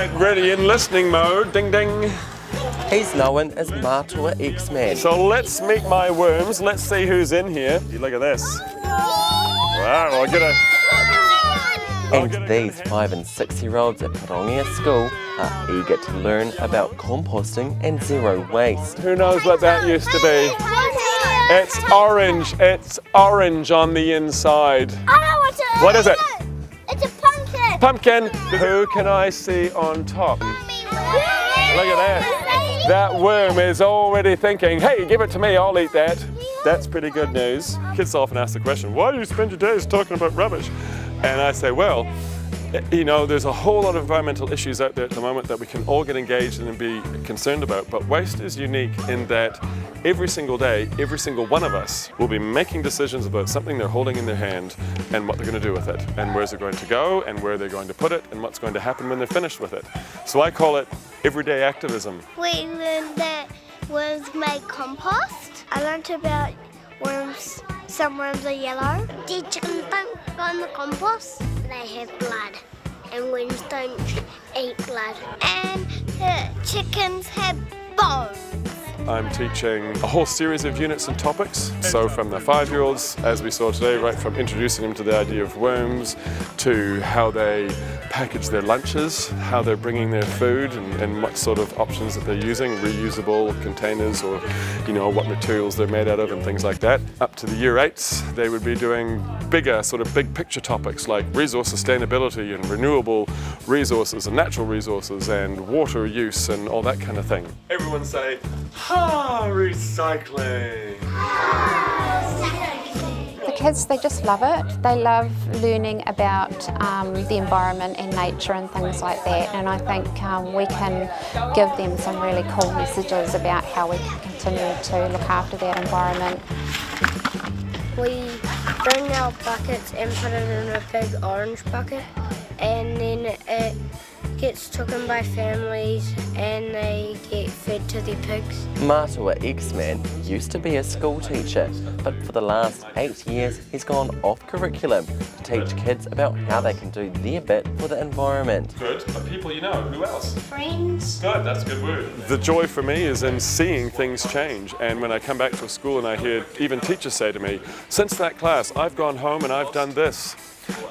Right, ready in listening mode. Ding ding. He's known as Matua X-Man. So let's meet my worms. Let's see who's in here. Look at this. Wow, I'll get a... And these 5 and 6-year-olds at Pirongia School are eager to learn about composting and zero waste. Who knows what that used to be? It's orange. It's orange on the inside. I know what it is. What is it? It's a pumpkin. Pumpkin. Who can I see on top? Look at that. That worm is already thinking, hey, give it to me, I'll eat that. That's pretty good news. Kids often ask the question, why do you spend your days talking about rubbish? And I say, well, you know, there's a whole lot of environmental issues out there at the moment that we can all get engaged in and be concerned about, but waste is unique in that every single day, every single one of us will be making decisions about something they're holding in their hand and what they're going to do with it, and where's it going to go, and where they're going to put it, and what's going to happen when they're finished with it. So I call it everyday activism. We learned that worms make compost. I learned about worms. Some worms are yellow. The chickens don't go in the compost. They have blood. And worms don't eat blood. And the chickens have bones. I'm teaching a whole series of units and topics. So from the 5-year-olds, as we saw today, right from introducing them to the idea of worms, to how they package their lunches, how they're bringing their food and what sort of options that they're using, reusable containers or, you know, what materials they're made out of and things like that. Up to the year 8s, they would be doing bigger, sort of big picture topics like resource sustainability and renewable resources and natural resources and water use and all that kind of thing. Everyone say, recycling. The kids, they just love it. They love learning about the environment and nature and things like that. And I think we can give them some really cool messages about how we can continue to look after that environment. We bring our buckets and put it in a big orange bucket, and then it gets taken by families and they get fed to the pigs. Matua X-Man used to be a school teacher, but for the last 8 years he's gone off curriculum to teach kids about how they can do their bit for the environment. Good, but people you know, who else? Friends. Good, that's a good word. The joy for me is in seeing things change, and when I come back to a school and I hear even teachers say to me, since that class I've gone home and I've done this.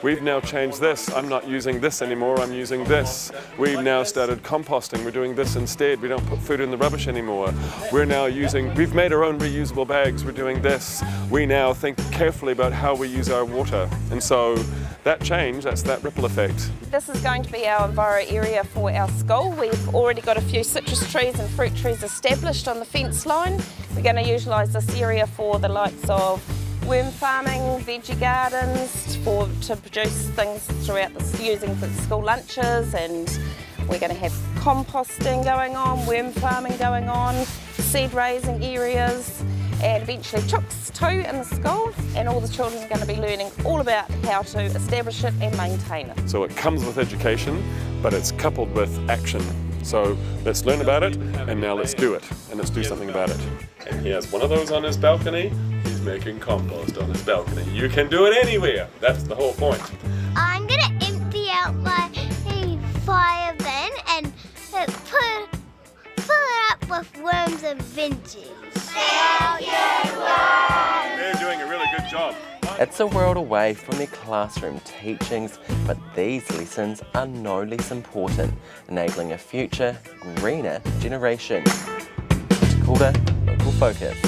We've now changed this. I'm not using this anymore, I'm using this. We've now started composting, we're doing this instead. We don't put food in the rubbish anymore. We've made our own reusable bags, we're doing this. We now think carefully about how we use our water. And so that change, that's that ripple effect. This is going to be our enviro area for our school. We've already got a few citrus trees and fruit trees established on the fence line. We're going to utilise this area for the likes of worm farming, veggie gardens, to produce things throughout using for school lunches, and we're going to have composting going on, worm farming going on, seed raising areas, and eventually chooks too in the school, and all the children are going to be learning all about how to establish it and maintain it. So it comes with education, but it's coupled with action. So let's learn about it, and now let's do it, and let's do something about it. And he has one of those on his balcony. He's making compost on his balcony. You can do it anywhere. That's the whole point. I'm going to empty out my fire bin and fill it up with worms and veggies. They're doing a really good job. It's a world away from their classroom teachings, but these lessons are no less important, enabling a future, greener generation. Te Kura, Local Focus.